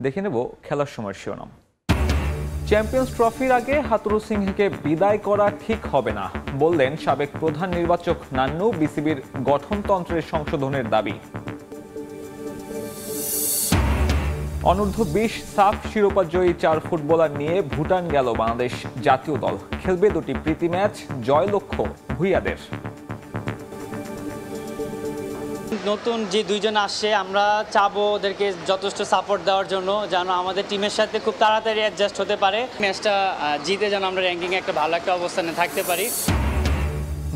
দেখে নেব খেলার সময় শিরোনাম। চ্যাম্পিয়ন্স ট্রফির আগে হাতুরু সিংহকে বিদায় করা ঠিক হবে না বললেন সাবেক প্রধান নির্বাচক নান্নু। বিসিবির গঠনতন্ত্রের সংশোধনের দাবি। অনূর্ধ্ব 20 সাফ শিরোপা জয়ী 4 ফুটবলার নিয়ে ভুটান গেল বাংলাদেশ জাতীয় দল। খেলবে 2টি প্রীতি ম্যাচ। জয় লক্ষ্য ভুইয়াদের। নতুন যে দুইজন আসছে আমরা চাবো ওদেরকে যথেষ্ট সাপোর্ট দেওয়ার জন্য, যেন আমাদের টিমের সাথে খুব তাড়াতাড়ি অ্যাডজাস্ট হতে পারে। ম্যাচটা জিতে যেন আমরা র্যাঙ্কিংয়ে একটা ভালো একটা অবস্থানে থাকতে পারি।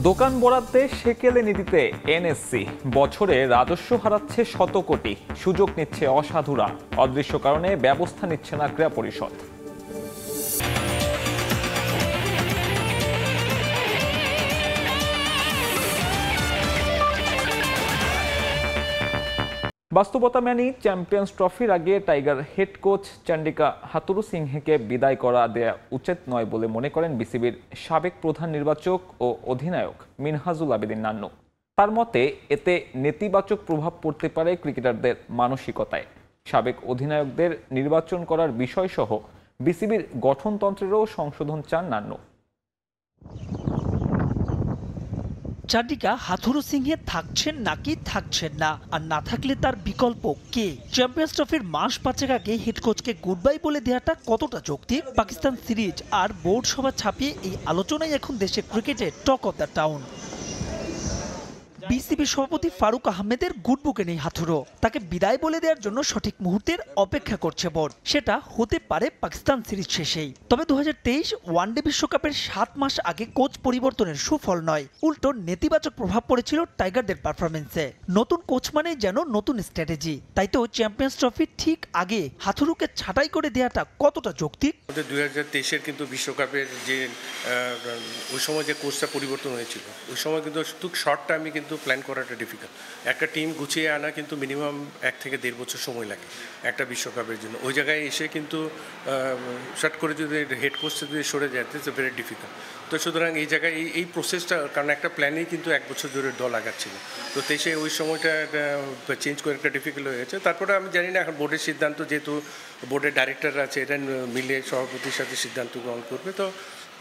দোকান বরাদ্দে সেকেলে নীতিতে এনএসসি বছরে রাজস্ব হারাচ্ছে শত কোটি। সুযোগ নিচ্ছে অসাধুরা। অদৃশ্য কারণে ব্যবস্থা নিচ্ছে না ক্রীড়া পরিষদ। বাস্তবতা মেনেই চ্যাম্পিয়ন্স ট্রফির আগে tiger head coach Chandika Hathuru সিংহকে বিদায় করা দেয়া উচিত নয় বলে মনে করেন বিসিবির সাবেক প্রধান নির্বাচক ও অধিনায়ক মিনহাজুল আবেদিন নান্নু। তার মতে এতে নেতিবাচক প্রভাব পড়তে পারে ক্রিকেটারদের মানসিকতায়। সাবেক অধিনায়কদের নির্বাচন করার বিষয়সহ বিসিবির গঠনতন্ত্রেরও সংশোধন চান নান্নু। চান্ডিকা হাথুরু সিংহে থাকছেন নাকি থাকছেন না, আর না থাকলে তার বিকল্প কে? চ্যাম্পিয়ন্স ট্রফির মাস 5 আগে হেড কোচকে গুড বাই বলে দেওয়াটা কতটা যৌক্তিক? পাকিস্তান সিরিজ আর বোর্ড সভা ছাপিয়ে এই আলোচনাই এখন দেশের ক্রিকেটে talk of the town. BCB সভাপতি ফারুক আহমেদের গুডবুকে নেই হাথুরু। তাকে বিদায় বলে দেওয়ার জন্য সঠিক মুহূর্তের অপেক্ষা করছে বোর্ড। সেটা হতে পারে পাকিস্তান সিরিজ শেষেই। তবে 2023 ওয়ানডে বিশ্বকাপের 7 মাস আগে কোচ পরিবর্তনের সুফল নয়, উল্টো নেতিবাচক প্রভাব পড়েছিল টাইগারদের পারফরমেন্সে। নতুন কোচ মানে যেন নতুন স্ট্র্যাটেজি। তাই তো চ্যাম্পিয়ন্স ট্রফি ঠিক আগে হাথুরুকে ছাঁটাই করে দেওয়াটা কতটা যৌক্তিক? 2023-এর কিন্তু বিশ্বকাপের যে ওই সময় যে কোচটা পরিবর্তন হয়েছিল, ওই সময় কিন্তু শর্ট টাইমে কিন্তু প্ল্যান করাটা ডিফিকাল্ট। একটা টিম গুছিয়ে আনা কিন্তু মিনিমাম 1 থেকে 1.5 বছর সময় লাগে একটা বিশ্বকাপের জন্য। ওই জায়গায় এসে কিন্তু শর্ট করে যদি হেড কোচ যদি সরে যায়, ইটস ভেরি ডিফিকাল্ট। তো সুতরাং এই জায়গায় এই প্রসেসটা, কারণ একটা প্ল্যানেই কিন্তু 1 বছর ধরে দল আগাচ্ছিল, তো সে ওই সময়টা চেঞ্জ করে একটা ডিফিকাল্ট হয়ে গেছে। তারপরে আমি জানি না এখন বোর্ডের সিদ্ধান্ত, যেহেতু বোর্ডের ডাইরেক্টর আছে, এটা মিলে সভাপতির সাথে সিদ্ধান্ত গ্রহণ করবে। তো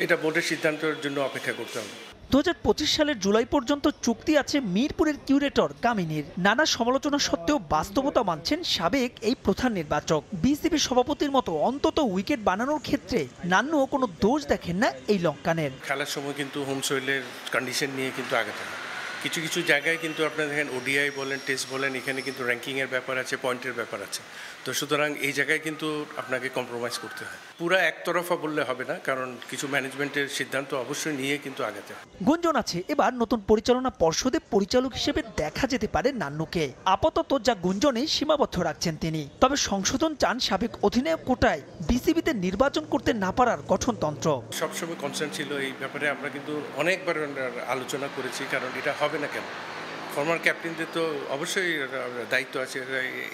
এটা বোর্ডের সিদ্ধান্তের জন্য অপেক্ষা করতে হবে। 2025 সালের জুলাই পর্যন্ত চুক্তি আছে মিরপুরের কিউরেটর কামিনীর। নানা সমালোচনা সত্ত্বেও বাস্তবতা মানছেন সাবেক এই প্রধান নির্বাচক। বিসিবি সভাপতির মতো অন্তত উইকেট বানানোর ক্ষেত্রে নান্নুও কোনো দোষ দেখেন না এই লঙ্কানের। খেলার সময় কিন্তু হোম সয়েলের কন্ডিশন নিয়ে কিন্তু আগাতে হয়। কিছু কিছু জায়গায় কিন্তু আপনারা দেখেন ওডিআই বলেন, টেস্ট বলেন, এখানে কিন্তু র্যাঙ্কিংয়ের ব্যাপার আছে, পয়েন্টের ব্যাপার আছে। তো সুতরাং এই জায়গায় কিন্তু আপনাকে কম্প্রোমাইজ করতে হয়। পুরা একতরফা বললে হবে না, কারণ কিছু ম্যানেজমেন্টের সিদ্ধান্ত অবশ্যই নিয়ে কিন্তু আগাতে হয়। গুঞ্জন আছে এবার নতুন পরিচালনা পর্ষদে পরিচালক হিসেবে দেখা যেতে পারে নান্নুকে। আপাতত যা গুঞ্জনে সীমাবদ্ধ রাখছেন তিনি। তবে সংশোধন চান সাবেক অধিনায়ক কোটায় বিসিবিতে নির্বাচন করতে না পারার গঠনতন্ত্র। সবসময় কনসার্ন ছিল এই ব্যাপারে, আমরা কিন্তু অনেকবার আলোচনা করেছি, কারণ এটা হবে না কেন? ফর্মার ক্যাপ্টেনদের তো অবশ্যই দায়িত্ব আছে,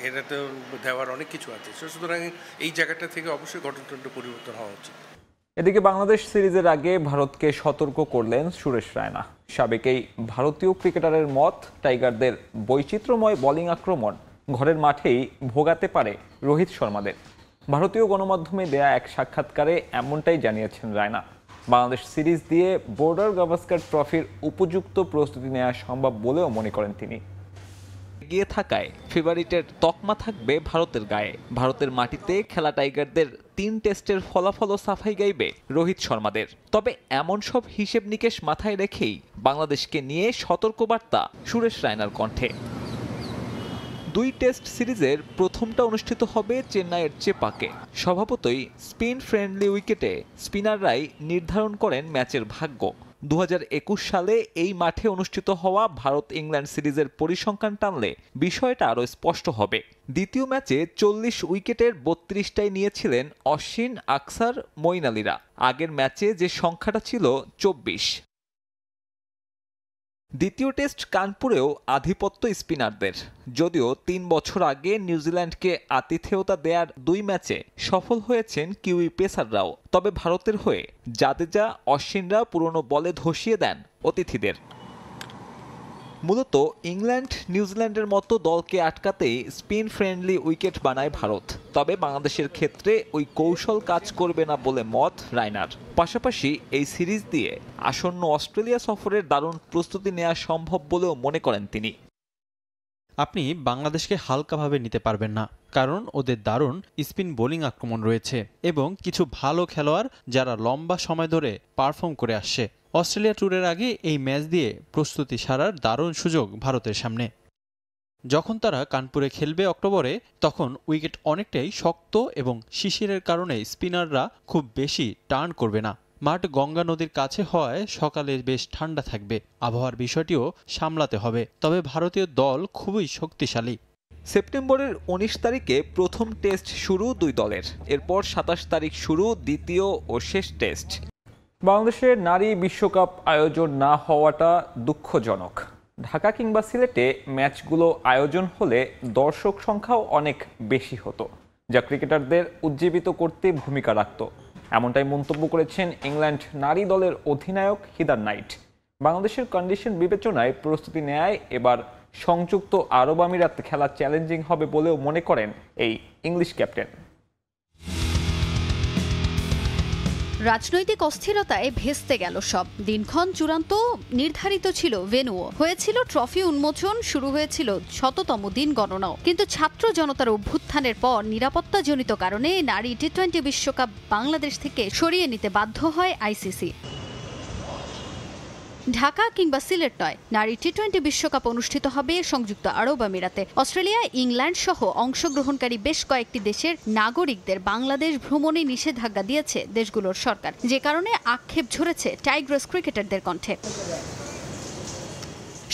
এটা তো দেওয়ার অনেক কিছু আছে। সুতরাং এই জায়গাটা থেকে অবশ্যই গঠনতন্ত্র পরিবর্তন হওয়া উচিত। এদিকে বাংলাদেশ সিরিজের আগে ভারতকে সতর্ক করলেন সুরেশ রায়না। সাবেক এই ভারতীয় ক্রিকেটারের মত, টাইগারদের বৈচিত্র্যময় বোলিং আক্রমণ ঘরের মাঠেই ভোগাতে পারে রোহিত শর্মাদের। ভারতীয় গণমাধ্যমে দেয়া এক সাক্ষাৎকারে এমনটাই জানিয়েছেন রায়না। বাংলাদেশ সিরিজ দিয়ে বর্ডার গাভাস্কার ট্রফির উপযুক্ত প্রস্তুতি নেওয়া সম্ভব বলেও মনে করেন তিনি। এগিয়ে থাকায় ফেভারিটের তকমা থাকবে ভারতের গায়ে। ভারতের মাটিতে খেলা টাইগারদের 3 টেস্টের ফলাফলও সাফাই গাইবে রোহিত শর্মাদের। তবে এমন সব হিসেব নিকেশ মাথায় রেখেই বাংলাদেশকে নিয়ে সতর্কবার্তা সুরেশ রায়নার কণ্ঠে। 2 টেস্ট সিরিজের প্রথমটা অনুষ্ঠিত হবে চেন্নাইয়ের চেপাকে। স্বভাবতই স্পিন ফ্রেন্ডলি উইকেটে স্পিনাররাই নির্ধারণ করেন ম্যাচের ভাগ্য। 2021 সালে এই মাঠে অনুষ্ঠিত হওয়া ভারত ইংল্যান্ড সিরিজের পরিসংখ্যান টানলে বিষয়টা আরও স্পষ্ট হবে। দ্বিতীয় ম্যাচে 40 উইকেটের 32টাই নিয়েছিলেন অশ্বিন, আকসার, মঈন আলীরা। আগের ম্যাচে যে সংখ্যাটা ছিল 24। দ্বিতীয় টেস্ট কানপুরেও আধিপত্য স্পিনারদের। যদিও 3 বছর আগে নিউজিল্যান্ডকে আতিথেয়তা দেয়ার 2 ম্যাচে সফল হয়েছেন কিউই পেসাররাও। তবে ভারতের হয়ে জাদেজা, অশ্বিনরা পুরনো বলে ধসিয়ে দেন অতিথিদের। মূলত ইংল্যান্ড নিউজিল্যান্ডের মতো দলকে আটকাতেই স্পিন ফ্রেন্ডলি উইকেট বানায় ভারত। তবে বাংলাদেশের ক্ষেত্রে ওই কৌশল কাজ করবে না বলে মত রায়নার। পাশাপাশি এই সিরিজ দিয়ে আসন্ন অস্ট্রেলিয়া সফরের দারুণ প্রস্তুতি নেওয়া সম্ভব বলেও মনে করেন তিনি। আপনি বাংলাদেশকে হালকাভাবে নিতে পারবেন না, কারণ ওদের দারুণ স্পিন বোলিং আক্রমণ রয়েছে এবং কিছু ভালো খেলোয়াড় যারা লম্বা সময় ধরে পারফর্ম করে আসছে। অস্ট্রেলিয়া ট্যুরের আগে এই ম্যাচ দিয়ে প্রস্তুতি সারার দারুণ সুযোগ ভারতের সামনে। যখন তারা কানপুরে খেলবে অক্টোবরে, তখন উইকেট অনেকটাই শক্ত এবং শিশিরের কারণে স্পিনাররা খুব বেশি টার্ন করবে না। মাঠ গঙ্গা নদীর কাছে হওয়ায় সকালে বেশ ঠান্ডা থাকবে। আবহাওয়ার বিষয়টিও সামলাতে হবে। তবে ভারতীয় দল খুবই শক্তিশালী। সেপ্টেম্বরের 19 তারিখে প্রথম টেস্ট শুরু দুই দলের। এরপর 27 তারিখ শুরু দ্বিতীয় ও শেষ টেস্ট। বাংলাদেশের নারী বিশ্বকাপ আয়োজন না হওয়াটা দুঃখজনক। ঢাকা কিংবা সিলেটে ম্যাচগুলো আয়োজন হলে দর্শক সংখ্যাও অনেক বেশি হতো, যা ক্রিকেটারদের উজ্জীবিত করতে ভূমিকা রাখত। এমনটাই মন্তব্য করেছেন ইংল্যান্ড নারী দলের অধিনায়ক হিদার নাইট। বাংলাদেশের কন্ডিশন বিবেচনায় প্রস্তুতি নেয় এবার সংযুক্ত আরব আমিরাত খেলা চ্যালেঞ্জিং হবে বলেও মনে করেন এই ইংলিশ ক্যাপ্টেন। রাজনৈতিক অস্থিরতায় ভেস্তে গেল সব। দিনক্ষণ চূড়ান্ত, নির্ধারিত ছিল ভেন্যুও, হয়েছিল ট্রফি উন্মোচন, শুরু হয়েছিল শততম দিন গণনাও। কিন্তু ছাত্র জনতার অভ্যুত্থানের পর নিরাপত্তাজনিত কারণে নারী টি-20 বিশ্বকাপ বাংলাদেশ থেকে সরিয়ে নিতে বাধ্য হয় আইসিসি। ঢাকা কিংবা সিলেট নয়, নারী টি-20 বিশ্বকাপ অনুষ্ঠিত হবে সংযুক্ত আরব আমিরাতে। অস্ট্রেলিয়া, ইংল্যান্ড সহ অংশগ্রহণকারী বেশ কয়েকটি দেশের নাগরিকদের বাংলাদেশ ভ্রমণে নিষেধাজ্ঞা দিয়েছে দেশগুলোর সরকার, যে কারণে আক্ষেপ ঝরেছে টাইগ্রেস ক্রিকেটারদের কণ্ঠে।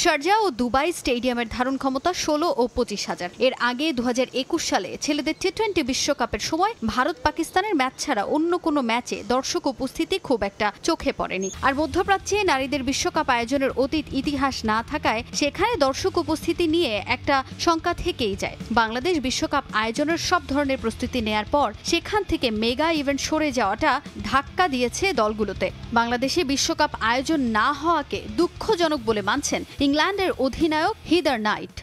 শারজাহ ও দুবাই স্টেডিয়ামের ধারণ ক্ষমতা 16 ও 25,000। এর আগে 2021 সালে ছেলেদের টি-20 বিশ্বকাপের সময় ভারত পাকিস্তানের ম্যাচ ছাড়া অন্য কোনো ম্যাচে দর্শক উপস্থিতি খুব একটা চোখে পড়েনি। আর মধ্যপ্রাচ্যে নারীদের বিশ্বকাপ আয়োজনের অতীত ইতিহাস না থাকায় সেখানে দর্শক উপস্থিতি নিয়ে একটা শঙ্কা থেকেই যায়। বাংলাদেশ বিশ্বকাপ আয়োজনের সব ধরনের প্রস্তুতি নেয়ার পর সেখান থেকে মেগা ইভেন্ট সরে যাওয়াটা ধাক্কা দিয়েছে দলগুলোতে। বাংলাদেশে বিশ্বকাপ আয়োজন না হওয়াকে দুঃখজনক বলে মানছেন ইংল্যান্ডের অধিনায়ক হিদার নাইট।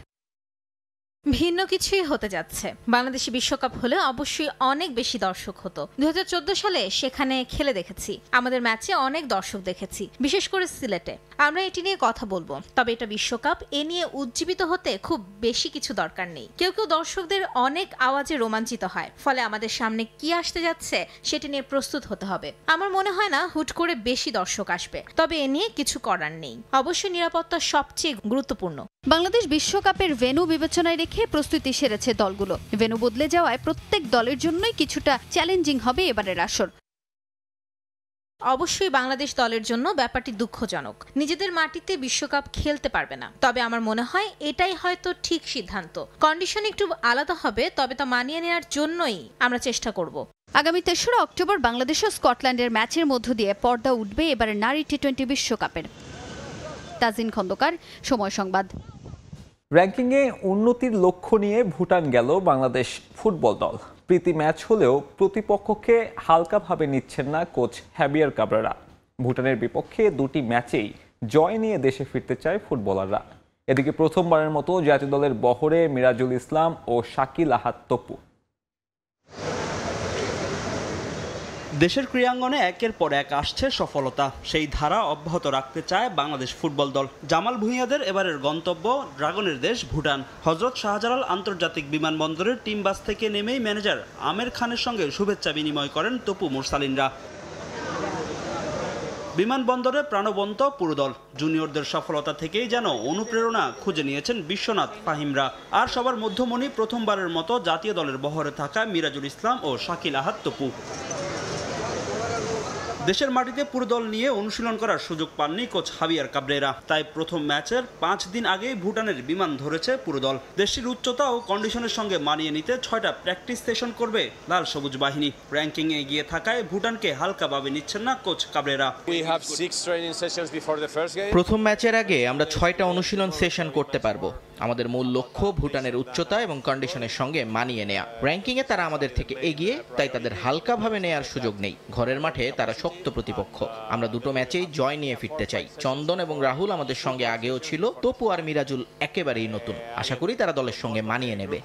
ভিন্ন কিছুই হতে যাচ্ছে। বাংলাদেশে বিশ্বকাপ হলে অবশ্যই অনেক বেশি দর্শক হতো। 2014 সালে সেখানে খেলে দেখেছি, আমাদের ম্যাচে অনেক দর্শক দেখেছি, বিশেষ করে সিলেটে। আমরা এটি নিয়ে কথা বলবো, তবে এটা বিশ্বকাপ, এ নিয়ে উজ্জীবিত হতে খুব বেশি কিছু দরকার নেই। কেউ কেউ দর্শকদের অনেক আওয়াজে রোমাঞ্চিত হয়, ফলে আমাদের সামনে কি আসতে যাচ্ছে সেটি নিয়ে প্রস্তুত হতে হবে। আমার মনে হয় না হুট করে বেশি দর্শক আসবে, তবে এ নিয়ে কিছু করার নেই। অবশ্যই নিরাপত্তা সবচেয়ে গুরুত্বপূর্ণ। বাংলাদেশ বিশ্বকাপের ভেন্যু বিবেচনায় রেখে প্রস্তুতি সেরেছে দলগুলো। ভেন্যু বদলে যাওয়ায় প্রত্যেক দলের জন্যই কিছুটা চ্যালেঞ্জিং হবে এবারের আসর। অবশ্যই বাংলাদেশ দলের জন্য ব্যাপারটি দুঃখজনক। নিজেদের মাটিতে বিশ্বকাপ খেলতে পারবে না, তবে আমার মনে হয় এটাই হয়তো ঠিক সিদ্ধান্ত। কন্ডিশন একটু আলাদা হবে, তবে তা মানিয়ে নেওয়ার জন্যই আমরা চেষ্টা করব। আগামী 3রা অক্টোবর বাংলাদেশ ও স্কটল্যান্ডের ম্যাচের মধ্য দিয়ে পর্দা উঠবে এবারের নারী টি-20 বিশ্বকাপের। তাজিন খন্দকার, সময় সংবাদ। র্যাঙ্কিংয়ে উন্নতির লক্ষ্য নিয়ে ভুটান গেল বাংলাদেশ ফুটবল দল। প্রীতি ম্যাচ হলেও প্রতিপক্ষকে হালকাভাবে নিচ্ছেন না কোচ হ্যাবিয়ার কাবরেরা। ভুটানের বিপক্ষে দুটি ম্যাচেই জয় নিয়ে দেশে ফিরতে চায় ফুটবলাররা। এদিকে প্রথমবারের মতো জাতীয় দলের বহরে মিরাজুল ইসলাম ও শাকিল আহাদ তপু। দেশের ক্রীড়াঙ্গনে একের পর এক আসছে সফলতা। সেই ধারা অব্যাহত রাখতে চায় বাংলাদেশ ফুটবল দল। জামাল ভুঁইয়াদের এবারের গন্তব্য ড্রাগনের দেশ ভুটান। হযরত শাহজালাল আন্তর্জাতিক বিমানবন্দরের টিম বাস থেকে নেমেই ম্যানেজার আমের খানের সঙ্গে শুভেচ্ছা বিনিময় করেন তপু মুরসালিনরা। বিমানবন্দরে প্রাণবন্ত পুরো দল। জুনিয়রদের সফলতা থেকেই যেন অনুপ্রেরণা খুঁজে নিয়েছেন বিশ্বনাথ ফাহিমরা। আর সবার মধ্যমণি প্রথমবারের মতো জাতীয় দলের বহরে থাকা মিরাজুল ইসলাম ও শাকিল আহাদ তপু। দেশের মাটিতে পুরো দল নিয়ে অনুশীলন করার সুযোগ পাননি কোচ হাবিয়ার কাবরেরা। তাই প্রথম ম্যাচের 5 দিন আগেই ভুটানের বিমান ধরেছে পুরো দল। দেশটির উচ্চতা ও কন্ডিশনের সঙ্গে মানিয়ে নিতে 6টা প্র্যাকটিস সেশন করবে লাল সবুজ বাহিনী। র্যাঙ্কিংয়ে এগিয়ে থাকায় ভুটানকে হালকাভাবে নিচ্ছেন না কোচ কাবরেরা। প্রথম ম্যাচের আগে আমরা 6টা অনুশীলন সেশন করতে পারবো। আমাদের মূল লক্ষ্য ভুটানের উচ্চতা এবং কন্ডিশনের সঙ্গে মানিয়ে নেয়া। র্যাঙ্কিংয়ে তারা আমাদের থেকে এগিয়ে, তাই তাদের হালকাভাবে নেয়ার সুযোগ নেই। ঘরের মাঠে তারা শক্ত প্রতিপক্ষ। আমরা দুটো ম্যাচেই জয় নিয়ে ফিরতে চাই। চন্দন এবং রাহুল আমাদের সঙ্গে আগেও ছিল, তপু আর মিরাজুল একেবারেই নতুন। আশা করি তারা দলের সঙ্গে মানিয়ে নেবে।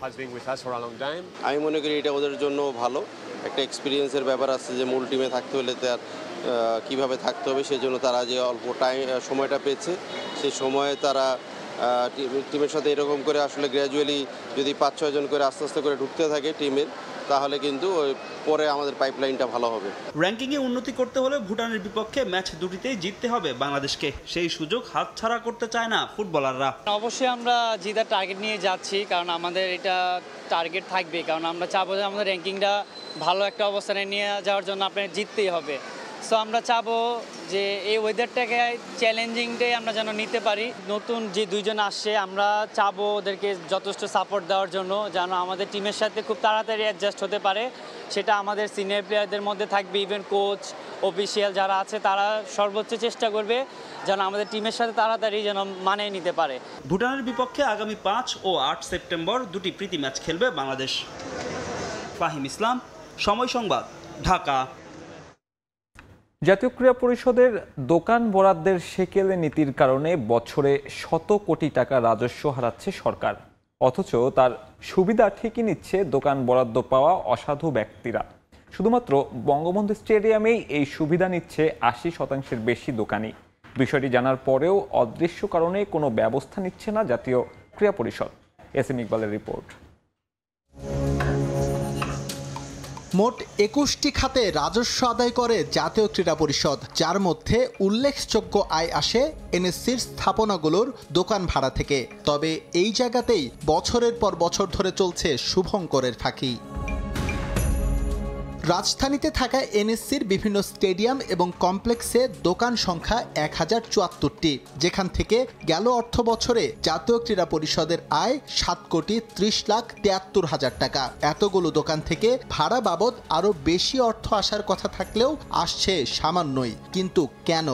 আমি মনে করি এটা ওদের জন্য ভালো একটা এক্সপিরিয়েন্সের ব্যাপার আছে, যে মূল টিমে থাকতে হলে তার কীভাবে থাকতে হবে, সেজন্য তারা যে অল্প সময়টা পেয়েছে, সেই সময়ে তারা টিমের সাথে এরকম করে আসলে গ্র্যাজুয়ালি যদি 5-6 জন করে আস্তে আস্তে করে ঢুকতে থাকে টিমের, তাহলে কিন্তু পরে আমাদের পাইপলাইনটা ভালো হবে। র্যাঙ্কিংয়ে উন্নতি করতে হলে ভুটানের বিপক্ষে ম্যাচ দুটিতেই জিততে হবে বাংলাদেশকে। সেই সুযোগ হাতছাড়া করতে চায় না ফুটবলাররা। অবশ্যই আমরা জিতার টার্গেট নিয়ে যাচ্ছি, কারণ আমাদের এটা টার্গেট থাকবে, কারণ আমরা চাবো যে আমাদের র্যাঙ্কিংটা ভালো একটা অবস্থানে নিয়ে যাওয়ার জন্য আপনার জিততেই হবে। সো আমরা চাবো যে এই ওয়েদারটাকে চ্যালেঞ্জিংটাই আমরা যেন নিতে পারি। নতুন যে দুইজন আসছে, আমরা চাবো ওদেরকে যথেষ্ট সাপোর্ট দেওয়ার জন্য, যেন আমাদের টিমের সাথে খুব তাড়াতাড়ি অ্যাডজাস্ট হতে পারে। সেটা আমাদের সিনিয়র প্লেয়ারদের মধ্যে থাকবে, ইভেন কোচ, অফিসিয়াল যারা আছে, তারা সর্বোচ্চ চেষ্টা করবে যেন আমাদের টিমের সাথে তাড়াতাড়ি যেন মানিয়ে নিতে পারে। ভুটানের বিপক্ষে আগামী 5 ও 8 সেপ্টেম্বর দুটি প্রীতি ম্যাচ খেলবে বাংলাদেশ। ফাহিম ইসলাম, সময় সংবাদ, ঢাকা। জাতীয় ক্রীড়া পরিষদের দোকান বরাদ্দের সেকেলে নীতির কারণে বছরে শত কোটি টাকা রাজস্ব হারাচ্ছে সরকার, অথচ তার সুবিধা ঠিকই নিচ্ছে দোকান বরাদ্দ পাওয়া অসাধু ব্যক্তিরা। শুধুমাত্র বঙ্গবন্ধু স্টেডিয়ামেই এই সুবিধা নিচ্ছে 80% বেশি দোকানি। বিষয়টি জানার পরেও অদৃশ্য কারণে কোনো ব্যবস্থা নিচ্ছে না জাতীয় ক্রীড়া পরিষদ। এস এম ইকবালের রিপোর্ট। মোট 21টি খাতে রাজস্ব আদায় করে জাতীয় ক্রীড়া পরিষদ, যার মধ্যে উল্লেখযোগ্য আয় আসে এনএসসির স্থাপনাগুলোর দোকান ভাড়া থেকে। তবে এই জায়গাতেই বছরের পর বছর ধরে চলছে শুভঙ্করের ফাঁকি। রাজধানীতে থাকা এনএসসির বিভিন্ন স্টেডিয়াম এবং কমপ্লেক্সে দোকান সংখ্যা 1074টি, যেখান থেকে গেল অর্থ বছরে জাতীয় ক্রীড়া পরিষদের আয় 7,30,73,000 টাকা। এতগুলো দোকান থেকে ভাড়া বাবদ আরও বেশি অর্থ আসার কথা থাকলেও আসছে সামান্যই। কিন্তু কেন?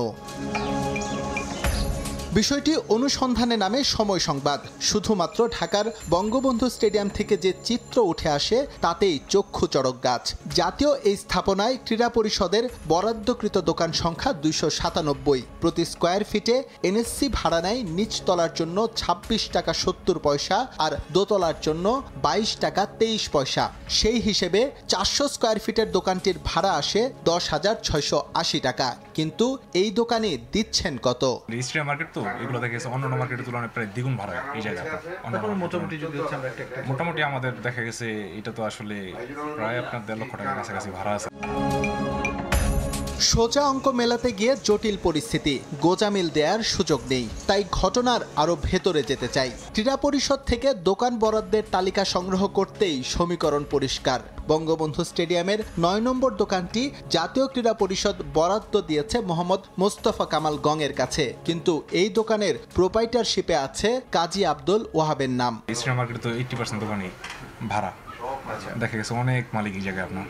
বিষয়টি অনুসন্ধানে নামে সময় সংবাদ। শুধুমাত্র ঢাকার বঙ্গবন্ধু স্টেডিয়াম থেকে যে চিত্র উঠে আসে তাতেই চক্ষু চড়ক গাছ। জাতীয় এই স্থাপনায় ক্রীড়া পরিষদের বরাদ্দকৃত দোকান সংখ্যা 297। প্রতি স্কোয়ার ফিটে এনএসসি ভাড়া নেয় নিচতলার জন্য 26 টাকা 70 পয়সা আর দোতলার জন্য 22 টাকা 23 পয়সা। সেই হিসেবে 400 স্কোয়ার ফিটের দোকানটির ভাড়া আসে 10,680 টাকা। কিন্তু এই দোকানে দিচ্ছেন কত? মার্কেট তো এগুলো দেখা গেছে অন্যান্য মার্কেটের তুলনায় প্রায় দ্বিগুণ ভাড়া এই জায়গাটা। মোটামুটি আমাদের দেখা গেছে এটা তো আসলে প্রায় আপনার 1.5 লক্ষ টাকার কাছাকাছি ভাড়া আছে। সোজা অঙ্ক মেলাতে গিয়ে জটিল পরিস্থিতি, গোজামিল দেওয়ার সুযোগ নেই। তাই ঘটনার আরো ভেতরে যেতে চাই। ক্রীড়া পরিষদ থেকে দোকান বরাদ্দের তালিকা সংগ্রহ করতেই সমীকরণ পরিষ্কার। বঙ্গবন্ধু স্টেডিয়ামের 9 নম্বর দোকানটি জাতীয় ক্রীড়া পরিষদ বরাদ্দ দিয়েছে মোহাম্মদ মোস্তফা কামাল গঙের কাছে, কিন্তু এই দোকানের প্রোপাইটারশিপে আছে কাজী আব্দুল ওয়াহাবের নাম। ইস্টার্ন মার্কেটে তো 80% দোকানই ভাড়া। দেখা গেছে অনেক মালিক এই জায়গায়, আপনার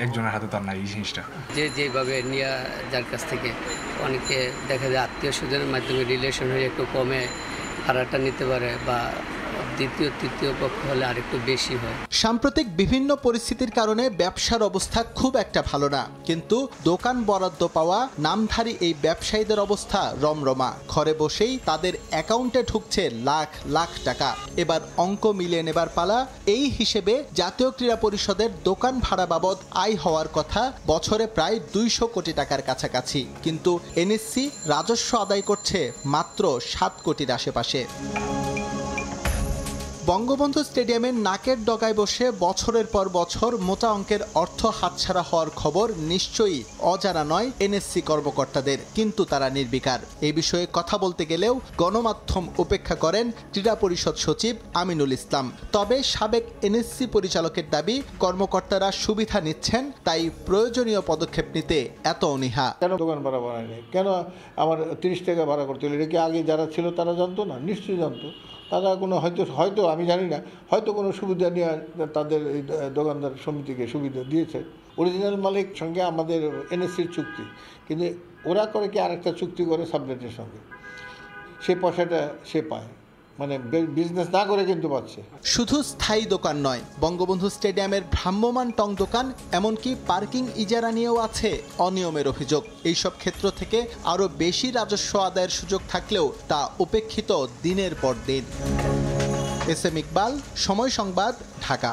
একজনের হাতে তার নাই এই জিনিসটা। যেভাবে নিয়ে যার কাছ থেকে অনেকে দেখা যায় আত্মীয় স্বজনের মাধ্যমে রিলেশন হয়ে একটু কমে ভাড়াটা নিতে পারে, বা দ্বিতীয় তৃতীয় পক্ষ হলে আরেকটু বেশি হয়। সাম্প্রতিক বিভিন্ন পরিস্থিতির কারণে ব্যবসার অবস্থা খুব একটা ভালো না, কিন্তু দোকান বরাদ্দ পাওয়া নামধারী এই ব্যবসায়ীদের অবস্থা রমরমা। ঘরে বসেই তাদের অ্যাকাউন্টে ঢুকছে লাখ লাখ টাকা। এবার অঙ্ক মিলিয়ে নেবার পালা। এই হিসেবে জাতীয় ক্রীড়া পরিষদের দোকান ভাড়া বাবদ আয় হওয়ার কথা বছরে প্রায় 200 কোটি টাকার কাছাকাছি, কিন্তু এনএসসি রাজস্ব আদায় করছে মাত্র 7 কোটির আশেপাশে। বঙ্গবন্ধু স্টেডিয়ামের নাকের ডগায় বসে বছরের পর বছর মোটা অঙ্কের অর্থ হাতছাড়া হওয়ার খবর নিশ্চয়ই অজানা নয় এনএসসি কর্মকর্তাদের, কিন্তু তারা নির্বিকার। এই বিষয়ে কথা বলতে গেলেও গণমাধ্যম উপেক্ষা করেন ক্রীড়া পরিষদ সচিব আমিনুল ইসলাম। তবে সাবেক এনএসসি পরিচালকের দাবি, কর্মকর্তারা সুবিধা নিচ্ছেন, তাই প্রয়োজনীয় পদক্ষেপ নিতে এত অনীহা। কেন দোকান ভাড়া বাড়ায়নি? কেন আমার 30 টাকা ভাড়া করতে হলো? এটা কি আগে যারা ছিল তারা জানতো না? নিশ্চয়ই জানতো। তারা কোনো হয়তো আমি জানি না, হয়তো কোনো সুবিধা নিয়ে তাদের এই দোকানদার সমিতিকে সুবিধা দিয়েছে। অরিজিনাল মালিক সঙ্গে আমাদের এনএসসির চুক্তি, কিন্তু ওরা করে কি আরেকটা চুক্তি করে সাবলেটের সঙ্গে, সে পয়সাটা সে পায়। মানে বিজনেস না করে কিন্তু পাচ্ছে। শুধু স্থায়ী দোকান নয়, বঙ্গবন্ধু স্টেডিয়ামের ভ্রাম্যমাণ টং দোকান, এমনকি পার্কিং ইজারা নিয়েও আছে অনিয়মের অভিযোগ। এইসব ক্ষেত্র থেকে আরও বেশি রাজস্ব আদায়ের সুযোগ থাকলেও তা উপেক্ষিত দিনের পর দিন। এসএম ইকবাল, সময় সংবাদ, ঢাকা।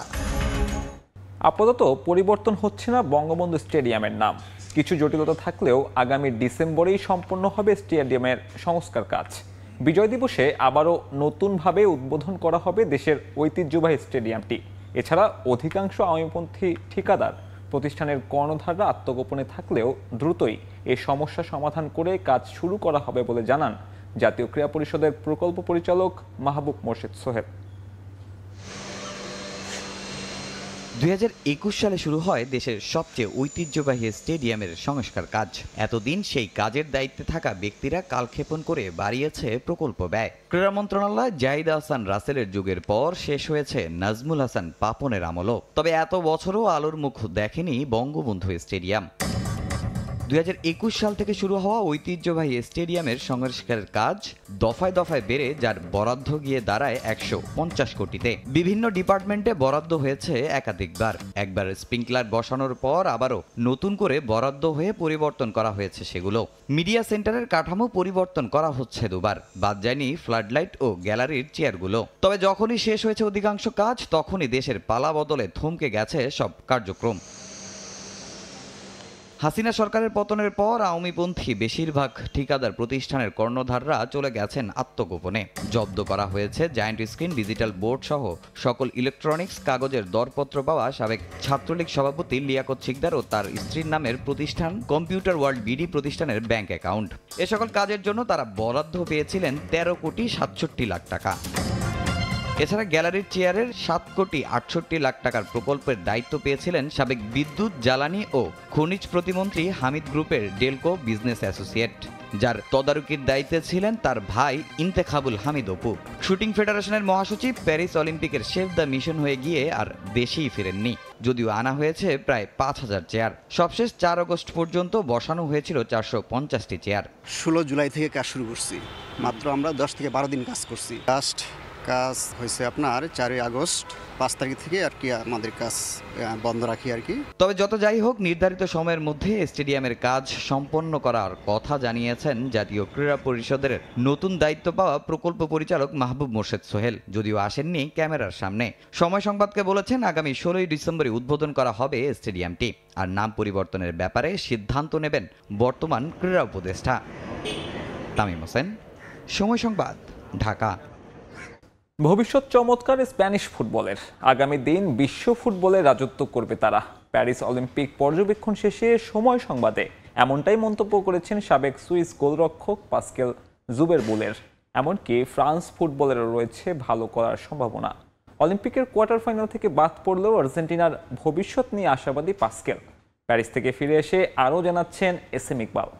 আপাতত পরিবর্তন হচ্ছে না বঙ্গবন্ধু স্টেডিয়ামের নাম। কিছু জটিলতা থাকলেও আগামী ডিসেম্বরেই সম্পন্ন হবে স্টেডিয়ামের সংস্কার কাজ। বিজয় দিবসে আবারও নতুনভাবে উদ্বোধন করা হবে দেশের ঐতিহ্যবাহী স্টেডিয়ামটি। এছাড়া অধিকাংশ আওয়ামীপন্থী ঠিকাদার প্রতিষ্ঠানের কর্ণধাররা আত্মগোপনে থাকলেও দ্রুতই এই সমস্যা সমাধান করে কাজ শুরু করা হবে বলে জানান জাতীয় ক্রীড়া পরিষদের প্রকল্প পরিচালক মাহবুব মোর্শেদ সোহেল। 2021 সালে শুরু হয় দেশের সবচেয়ে ঐতিহ্যবাহী স্টেডিয়ামের সংস্কার কাজ। এতদিন সেই কাজের দায়িত্বে থাকা ব্যক্তিরা কালক্ষেপণ করে বাড়িয়েছে প্রকল্প ব্যয়। ক্রীড়া মন্ত্রণালয় জাহিদ আহসান রাসেলের যুগের পর শেষ হয়েছে নাজমুল হাসান পাপনের আমলও। তবে এত বছরও আলোর মুখ দেখেনি বঙ্গবন্ধু স্টেডিয়াম। 2021 সাল থেকে শুরু হওয়া ঐতিহ্যবাহী স্টেডিয়ামের সংস্কারের কাজ দফায় দফায় বেড়ে যার বরাদ্দ গিয়ে দাঁড়ায় 150 কোটিতে। বিভিন্ন ডিপার্টমেন্টে বরাদ্দ হয়েছে একাধিকবার। একবার স্প্রিংকলার বসানোর পর আবারও নতুন করে বরাদ্দ হয়ে পরিবর্তন করা হয়েছে সেগুলো। মিডিয়া সেন্টারের কাঠামো পরিবর্তন করা হচ্ছে দুবার, বাদ যায়নি ফ্লাডলাইট ও গ্যালারির চেয়ারগুলো। তবে যখনই শেষ হয়েছে অধিকাংশ কাজ, তখনই দেশের পালা বদলে থমকে গেছে সব কার্যক্রম। হাসিনা সরকারের পতনের পর আওয়ামীপন্থী বেশিরভাগ ঠিকাদার প্রতিষ্ঠানের কর্ণধাররা চলে গেছেন আত্মগোপনে। জব্দ করা হয়েছে জায়ান্ট স্ক্রিন, ডিজিটাল বোর্ড সহ সকল ইলেকট্রনিক্স, কাগজের দরপত্র পাওয়া সাবেক ছাত্রলীগ সভাপতি লিয়াকত শিকদার ও তার স্ত্রীর নামের প্রতিষ্ঠান কম্পিউটার ওয়ার্ল্ড বিডি প্রতিষ্ঠানের ব্যাংক অ্যাকাউন্ট। এ সকল কাজের জন্য তারা বরাদ্দ পেয়েছিলেন 13,67,00,000 টাকা। এছাড়া গ্যালারির চেয়ারের 7,68,00,000 টাকার প্রকল্পের দায়িত্ব পেয়েছিলেন সাবেক বিদ্যুৎ, জ্বালানি ও খনিজ প্রতিমন্ত্রী হামিদ গ্রুপের ডেলকো বিজনেস অ্যাসোসিয়েট, যার তদারকির দায়িত্বে ছিলেন তার ভাই ইন্তেখাবুল হামিদ অপু। শুটিং ফেডারেশনের মহাসচিব প্যারিস অলিম্পিকের শেফ দ্য মিশন হয়ে গিয়ে আর দেশেই ফেরেননি, যদিও আনা হয়েছে প্রায় 5,000 চেয়ার। সবশেষ 4 আগস্ট পর্যন্ত বসানো হয়েছিল 450টি চেয়ার। 16 জুলাই থেকে কাজ শুরু করছি, মাত্র আমরা 10 থেকে 12 দিন কাজ করছি। কাজ হয়েছে আপনার 4 আগস্ট, 5 তারিখ থেকে আর কি আমাদের কাজ বন্ধ রাখি আর কি। তবে যত যাই হোক, নির্ধারিত সময়ের মধ্যে স্টেডিয়ামের কাজ সম্পন্ন করার কথা জানিয়েছেন জাতীয় ক্রীড়া পরিষদের নতুন দায়িত্ব পাওয়া প্রকল্প পরিচালক মাহবুব মোর্শেদ সোহেল, যদিও আসেননি ক্যামেরার সামনে। সময় সংবাদকে বলেছেন আগামী 16 ডিসেম্বরে উদ্বোধন করা হবে স্টেডিয়ামটি, আর নাম পরিবর্তনের ব্যাপারে সিদ্ধান্ত নেবেন বর্তমান ক্রীড়া উপদেষ্টা। তামিম হোসেন, সময় সংবাদ, ঢাকা। ভবিষ্যৎ চমৎকার স্প্যানিশ ফুটবলের। আগামী দিন বিশ্ব ফুটবলে রাজত্ব করবে তারা। প্যারিস অলিম্পিক পর্যবেক্ষণ শেষে সময় সংবাদে এমনটাই মন্তব্য করেছেন সাবেক সুইস গোলরক্ষক পাস্কেল জুবেরবুলের। এমনকি ফ্রান্স ফুটবলেরও রয়েছে ভালো করার সম্ভাবনা। অলিম্পিকের কোয়ার্টার ফাইনাল থেকে বাদ পড়লেও আর্জেন্টিনার ভবিষ্যৎ নিয়ে আশাবাদী পাস্কেল। প্যারিস থেকে ফিরে এসে আরও জানাচ্ছেন এসএম ইকবাল।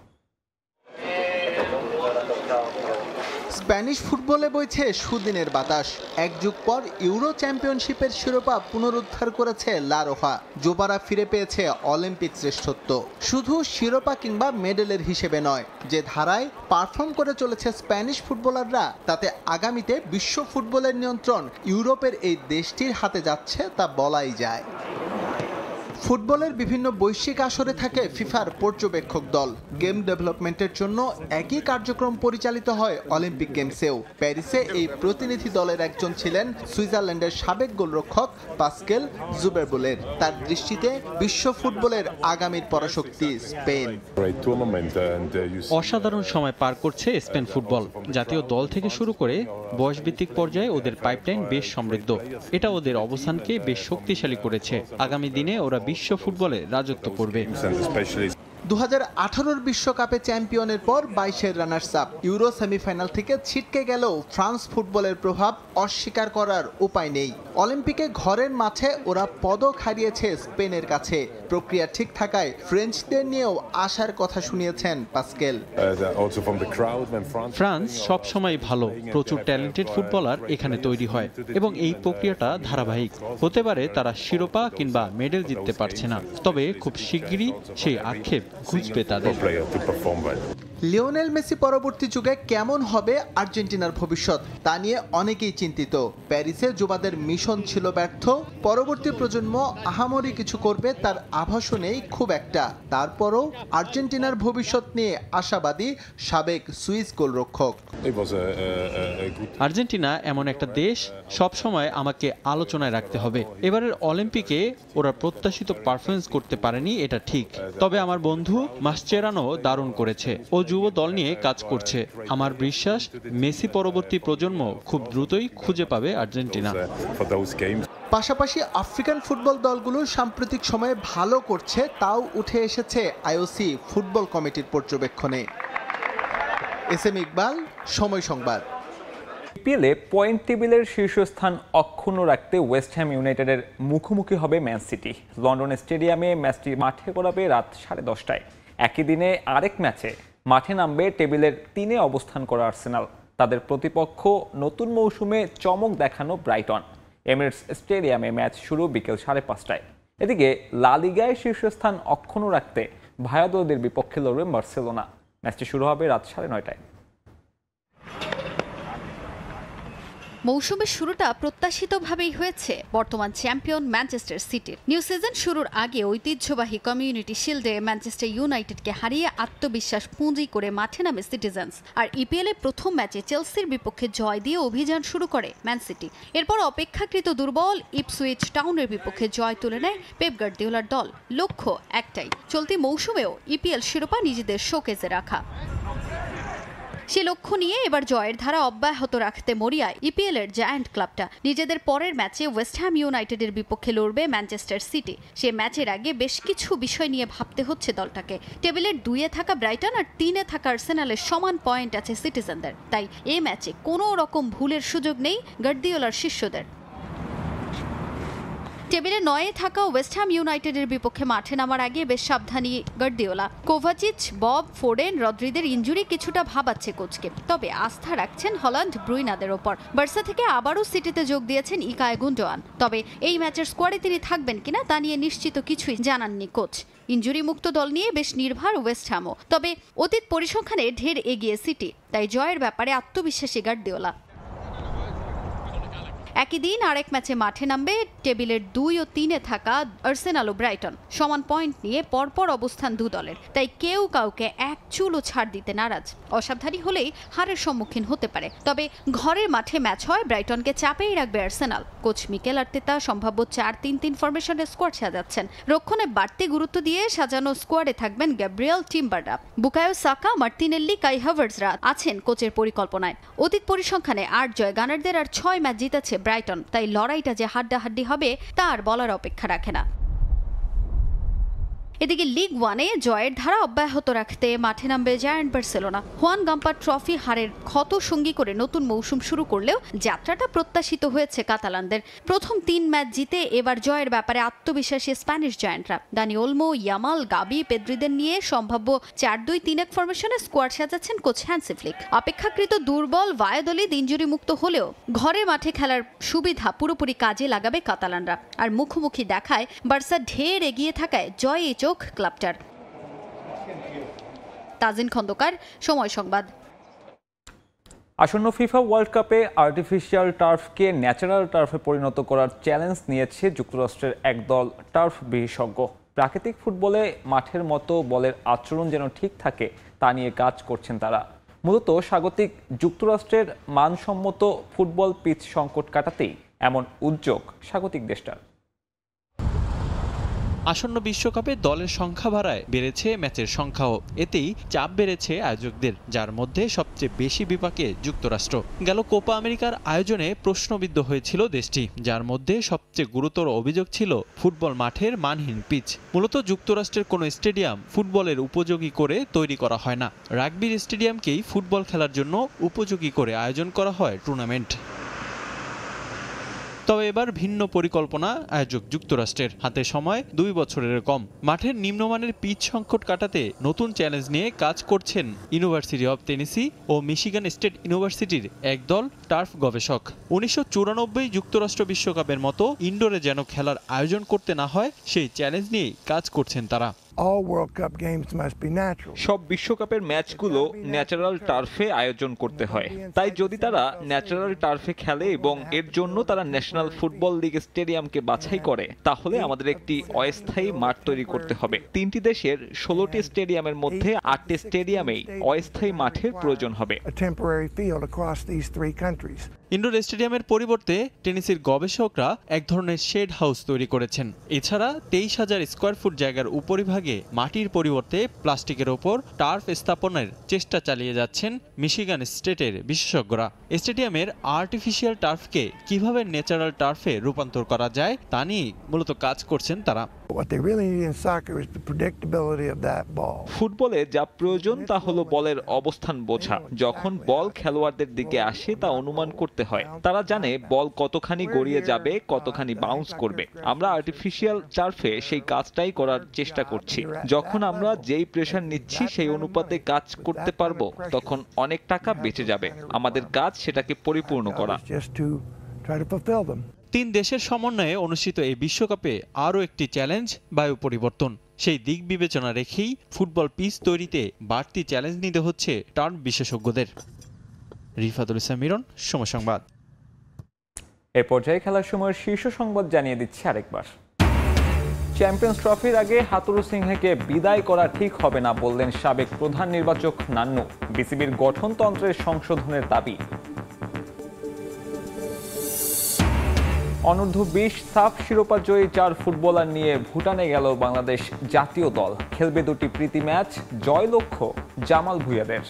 স্প্যানিশ ফুটবলে বইছে সুদিনের বাতাস। এক যুগ পর ইউরো চ্যাম্পিয়নশিপের শিরোপা পুনরুদ্ধার করেছে লা রোজা। যুবারা ফিরে পেয়েছে অলিম্পিক শ্রেষ্ঠত্ব, শুধু শিরোপা কিংবা মেডেলের হিসেবে নয়। যে ধারায় পারফর্ম করে চলেছে স্প্যানিশ ফুটবলাররা, তাতে আগামীতে বিশ্ব ফুটবলের নিয়ন্ত্রণ ইউরোপের এই দেশটির হাতে যাচ্ছে তা বলাই যায়। ফুটবলের বিভিন্ন বৈশ্বিক আসরে থাকে ফিফার পর্যবেক্ষক দল। গেম ডেভেলপমেন্টের জন্য একই কার্যক্রম পরিচালিত হয় অলিম্পিক গেমসেও। প্যারিসে এই প্রতিনিধি দলের একজন ছিলেন সুইজারল্যান্ডের সাবেক গোলরক্ষক পাস্কেল জুবেরবুলের। তার দৃষ্টিতে বিশ্ব ফুটবলের আগামীর পরাশক্তি স্পেন। অসাধারণ সময় পার করছে স্পেন ফুটবল। জাতীয় দল থেকে শুরু করে বয়সভিত্তিক পর্যায়ে ওদের পাইপলাইন বেশ সমৃদ্ধ। এটা ওদের অবস্থানকে বেশ শক্তিশালী করেছে। আগামী দিনে ওরা বিশ্ব ফুটবলে রাজত্ব করবে। 2018 বিশ্বকাপে চ্যাম্পিয়নের পর 22-এর রানার্স আপ। ইউরো সেমিফাইনাল থেকে ছিটকে গেলেও ফ্রান্স ফুটবলের প্রভাব অস্বীকার করার উপায় নেই। অলিম্পিকে ঘরের মাঠে ওরা পদক হারিয়েছে স্পেনের কাছে। প্রক্রিয়া ঠিক থাকায় ফ্রেঞ্চদের নিয়েও আশার কথা শুনিয়েছেন পাস্কেল। ফ্রান্স সবসময় ভালো, প্রচুর ট্যালেন্টেড ফুটবলার এখানে তৈরি হয় এবং এই প্রক্রিয়াটা ধারাবাহিক। হতে পারে তারা শিরোপা কিংবা মেডেল জিততে পারছে না, তবে খুব শিগগিরই সেই আক্ষেপ খুঁজবে তাদের। লিওনেল মেসি পরবর্তী যুগে কেমন হবে আর্জেন্টিনার ভবিষ্যৎ তা নিয়ে অনেকেই চিন্তিত। প্যারিসে যুবাদের মিশন ছিল ব্যর্থ, পরবর্তী প্রজন্ম আহামরি কিছু করবে তার আভাসও নেই খুব একটা। তারপরও আর্জেন্টিনার ভবিষ্যৎ নিয়ে আশাবাদী সাবেক সুইস গোলরক্ষক। আর্জেন্টিনা এমন একটা দেশ, সবসময় আমাকে আলোচনায় রাখতে হবে। এবারের অলিম্পিকে ওরা প্রত্যাশিত পারফরমেন্স করতে পারেনি, এটা ঠিক। তবে আমার বন্ধু মাসচেরানো দারুণ করেছে, ও যুব দল নিয়ে কাজ করছে। আমার বিশ্বাস মেসি পরবর্তী প্রজন্ম খুব দ্রুতই খুঁজে পাবে আর্জেন্টিনা। পাশাপাশি আফ্রিকান ফুটবল দলগুলো সাম্প্রতিক সময়ে ভালো করছে, তাও উঠে এসেছে আইওসি ফুটবল কমিটির পর্যবেক্ষণে। এসএম ইকবাল, সময় সংবাদ। আইপিএলে পয়েন্ট টেবিলের শীর্ষস্থান অক্ষুণ্ণ রাখতে ওয়েস্ট হ্যাম ইউনাইটেডের মুখোমুখি হবে ম্যান সিটি। লন্ডন স্টেডিয়ামে ম্যাচটি মাঠে গড়াবে রাত 10:30টায়। একই দিনে আরেক ম্যাচে মাঠে নামবে টেবিলের 3-এ অবস্থান করা আর্সেনাল। তাদের প্রতিপক্ষ নতুন মৌসুমে চমক দেখানো ব্রাইটন। এমিরেটস স্টেডিয়ামে ম্যাচ শুরু বিকেল 5:30টায়। এদিকে লা লিগায় শীর্ষস্থান অক্ষুণ্ণ রাখতে ভায়াদোলিদের বিপক্ষে লড়বে বার্সেলোনা। ম্যাচটি শুরু হবে রাত 9:30টায়। মৌসুমের শুরুটা প্রত্যাশিতভাবেই হয়েছে বর্তমান চ্যাম্পিয়ন ম্যানচেস্টার সিটির। নিউ সিজন শুরুর আগে ঐতিহ্যবাহী কমিউনিটি শিল্ডে ম্যানচেস্টার ইউনাইটেডকে হারিয়ে আত্মবিশ্বাস পুঁজি করে মাঠে নামে সিটিজেন্স। আর ইপিএলে প্রথম ম্যাচে চেলসির বিপক্ষে জয় দিয়ে অভিযান শুরু করে ম্যান সিটি। এরপর অপেক্ষাকৃত দুর্বল ইপসুইচ টাউনের বিপক্ষে জয় তুলে নেয় পেপ গার্দিওলার দল। লক্ষ্য একটাই, চলতি মৌসুমেও ইপিএল শিরোপা নিজেদের শোকেজে রাখা। সে লক্ষ্য নিয়ে এবার জয়ের ধারা অব্যাহত রাখতে মরিয়ায় ইপিএল এর জায়ান্ট ক্লাবটা। নিজেদের পরের ম্যাচে ওয়েস্ট হ্যাম ইউনাইটেডের বিপক্ষে লড়বে ম্যানচেস্টার সিটি। সে ম্যাচের আগে বেশ কিছু বিষয় নিয়ে ভাবতে হচ্ছে দলটাকে। টেবিলের 2-এ থাকা ব্রাইটন আর 3-এ থাকা আর্সেনালের সমান পয়েন্ট আছে সিটিজেনদের। তাই এই ম্যাচে কোনো রকম ভুলের সুযোগ নেই গার্দিওলার শিষ্যদের। টেবিলে 9-এ থাকা ওয়েস্ট হ্যাম ইউনাইটেডের বিপক্ষে মাঠে নামার আগে বেশ সাবধানী গার্দিওলা। কোভাচিচ, বব, ফোডেন, রদ্রিদের ইনজুরি কিছুটা ভাবাচ্ছে কোচকে। তবে আস্থা রাখছেন হল্যান্ড, ব্রুইনাদের ওপর। বার্সা থেকে আবারও সিটিতে যোগ দিয়েছেন ইকায় গুন্ডোয়ান। তবে এই ম্যাচের স্কোয়াডে তিনি থাকবেন কিনা তা নিয়ে নিশ্চিত কিছুই জানাননি কোচ। ইনজুরি মুক্ত দল নিয়ে বেশ নির্ভর ওয়েস্ট হ্যামও। তবে অতীত পরিসংখ্যানে ঢের এগিয়ে সিটি, তাই জয়ের ব্যাপারে আত্মবিশ্বাসী গার্দিওলা। একই দিন আরেক ম্যাচে মাঠে নামবে টেবিলের 2 ও 3-এ থাকা আর্সেনাল ও ব্রাইটন। সমান পয়েন্ট নিয়ে পরপর অবস্থান দু দলের, তাই কেউ কাউকে এক চুলও ছাড় দিতে নারাজ। অসাবধানী হলেই হারের সম্মুখীন হতে পারে। তবে ঘরের মাঠে ম্যাচ হয়, ব্রাইটনকে চাপেই রাখবে আর্সেনাল। কোচ মিকেল আর্তেতা সম্ভাব্য 4-3-3 ফরমেশনের স্কোয়াড সাজাচ্ছেন। রক্ষণে বাড়তি গুরুত্ব দিয়ে সাজানো স্কোয়াডে থাকবেন গ্যাব্রিয়েল টিম্বারডা, বুকায়ো সাকা, মার্টিনেল্লি, কাই হাভার্টজরা আছেন কোচের পরিকল্পনায়। অতীত পরিসংখ্যানে 8 জয়, গানারদের আর 6 ম্যাচ জিতেছে ব্রাইটন। তাই লড়াইটা যে হাড্ডাহাড্ডি হবে তা আর বলার অপেক্ষা রাখে না। এদিকে লিগ 1-এ জয়ের ধারা অব্যাহত রাখতে মাঠে নামবে giant Barcelona. Juan Gamper trophy হারের ক্ষত সঙ্গী করে নতুন মৌসুম শুরু করলেও যাত্রাটা প্রত্যাশিত হয়েছে কাতালানদের। প্রথম 3 ম্যাচ জিতে এবার জয়ের ব্যাপারে আত্মবিশ্বাসী স্প্যানিশ জায়ান্টরা। দানি ওলমো, ইয়ামাল, গাবি, পেদ্রিদের নিয়ে সম্ভাব্য 4-2-3-1 ফরমেশনে স্কোয়াড সাজাচ্ছেন কোচ হ্যান্সি ফ্লিক। অপেক্ষাকৃত দুর্বল ভায়াদোলিদ ইনজুরি মুক্ত হলেও ঘরের মাঠে খেলার সুবিধা পুরোপুরি কাজে লাগাবে কাতালানরা। আর মুখোমুখি দেখায় বার্সা ঢের এগিয়ে থাকায় জয় চোখ ক্লাবটার। তাজিন খন্দকার, সময় সংবাদ। আসন্ন ফিফা ওয়ার্ল্ড কাপে আর্টিফিশিয়াল টার্ফকে ন্যাচারাল টার্ফে পরিণত করার চ্যালেঞ্জ নিয়েছে যুক্তরাষ্ট্রের একদল টার্ফ বিশেষজ্ঞ। প্রাকৃতিক ফুটবলে মাঠের মতো বলের আচরণ যেন ঠিক থাকে তা নিয়ে কাজ করছেন তারা। মূলত স্বাগতিক যুক্তরাষ্ট্রের মানসম্মত ফুটবল পিচ সংকট কাটাতেই এমন উদ্যোগ স্বাগতিক দেশটার। আসন্ন বিশ্বকাপে দলের সংখ্যা বাড়ায় বেড়েছে ম্যাচের সংখ্যাও। এতেই চাপ বেড়েছে আয়োজকদের, যার মধ্যে সবচেয়ে বেশি বিপাকে যুক্তরাষ্ট্র। গেল কোপা আমেরিকার আয়োজনে প্রশ্নবিদ্ধ হয়েছিল দেশটি, যার মধ্যে সবচেয়ে গুরুতর অভিযোগ ছিল ফুটবল মাঠের মানহীন পিচ। মূলত যুক্তরাষ্ট্রের কোনো স্টেডিয়াম ফুটবলের উপযোগী করে তৈরি করা হয় না। রাগবির স্টেডিয়ামকেই ফুটবল খেলার জন্য উপযোগী করে আয়োজন করা হয় টুর্নামেন্ট। তবে এবার ভিন্ন পরিকল্পনা আয়োজক যুক্তরাষ্ট্রের। হাতে সময় 2 বছরের কম। মাঠের নিম্নমানের পিচ সংকট কাটাতে নতুন চ্যালেঞ্জ নিয়ে কাজ করছেন ইউনিভার্সিটি অব টেনেসি ও মিশিগান স্টেট ইউনিভার্সিটির একদল টার্ফ গবেষক। 1994 যুক্তরাষ্ট্র বিশ্বকাপের মতো ইনডোরে যেন খেলার আয়োজন করতে না হয় সেই চ্যালেঞ্জ নিয়েই কাজ করছেন তারা। সব বিশ্বকাপের ম্যাচগুলো ন্যাচারাল টার্ফে আয়োজন করতে হয়, তাই যদি তারা ন্যাচারাল টার্ফে খেলে এবং এর জন্য তারা ন্যাশনাল ফুটবল লিগ স্টেডিয়ামকে বাছাই করে, তাহলে আমাদের একটি অস্থায়ী মাঠ তৈরি করতে হবে। 3টি দেশের 16টি স্টেডিয়ামের মধ্যে 8টি স্টেডিয়ামেই অস্থায়ী মাঠের প্রয়োজন হবে। ইনডোর স্টেডিয়ামের পরিবর্তে টেনিসের গবেষকরা এক ধরনের শেড হাউস তৈরি করেছেন। এছাড়া 23,000 স্কয়ার ফুট জায়গার উপরিভাগে মাটির পরিবর্তে প্লাস্টিকের ওপর টার্ফ স্থাপনের চেষ্টা চালিয়ে যাচ্ছেন মিশিগান স্টেটের বিশেষজ্ঞরা। স্টেডিয়ামের আর্টিফিশিয়াল টার্ফকে কিভাবে ন্যাচারাল টার্ফে রূপান্তর করা যায় তা নিয়ে মূলত কাজ করছেন তারা। ফুটবলে যা প্রয়োজন তা হলো বলের অবস্থান বোঝা। যখন বল খেলোয়াড়দের দিকে আসে তা অনুমান করতে হয়। তারা জানে বল কতখানি গড়িয়ে যাবে, কতখানি বাউন্স করবে। আমরা আর্টিফিশিয়াল টার্ফে সেই কাজটাই করার চেষ্টা করছি। যখন আমরা যেই প্রেসার নিচ্ছি সেই অনুপাতে কাজ করতে পারবো, তখন অনেক টাকা বেঁচে যাবে। আমাদের কাজ সেটাকে পরিপূর্ণ করা। 3 দেশের সমন্বয়ে অনুষ্ঠিত এই বিশ্বকাপে আরও একটি চ্যালেঞ্জ বায়ু পরিবর্তন। সেই দিক বিবেচনা রেখেই ফুটবল পিচ তৈরিতে বাড়তি চ্যালেঞ্জ নিতে হচ্ছে টার্ফ বিশেষজ্ঞদের। রিফাতুল ইসলাম মিরন, সময় সংবাদ। এ পর্যায়ে খেলার সময়ের শীর্ষ সংবাদ জানিয়ে দিচ্ছি আরেকবার। চ্যাম্পিয়ন্স ট্রফির আগে হাতুরু সিংহেকে বিদায় করা ঠিক হবে না বললেন সাবেক প্রধান নির্বাচক নান্নু। বিসিবির গঠনতন্ত্রের সংশোধনের দাবি। অনূর্ধ্ব-20 সাফ শিরোপা জয়ী 4 ফুটবলার নিয়ে ভুটানে গেল বাংলাদেশ জাতীয় দল। খেলবে 2টি প্রীতি ম্যাচ। জয় লক্ষ্য জামাল ভুঁইয়াদের।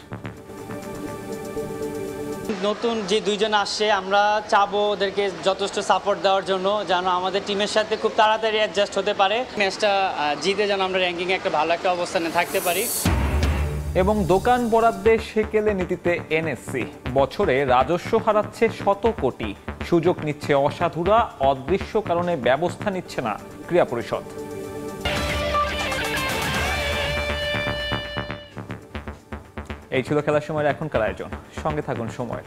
নতুন যে 2 জন আসছে, আমরা চাবো ওদেরকে যথেষ্ট সাপোর্ট দেওয়ার জন্য, যেন আমাদের টিমের সাথে খুব তাড়াতাড়ি অ্যাডজাস্ট হতে পারে। ম্যাচটা জিতে যেন আমরা র্যাঙ্কিংয়ে একটা ভালো একটা অবস্থানে থাকতে পারি। এবং দোকান বরাদ্দে সেকেলে নীতিতে এনএসসি। বছরে রাজস্ব হারাচ্ছে শত কোটি। সুযোগ নিচ্ছে অসাধুরা। অদৃশ্য কারণে ব্যবস্থা নিচ্ছে না ক্রীড়া পরিষদ। এই ছিল খেলার সময়ের এখনকার আয়োজন। সঙ্গে থাকুন সময়।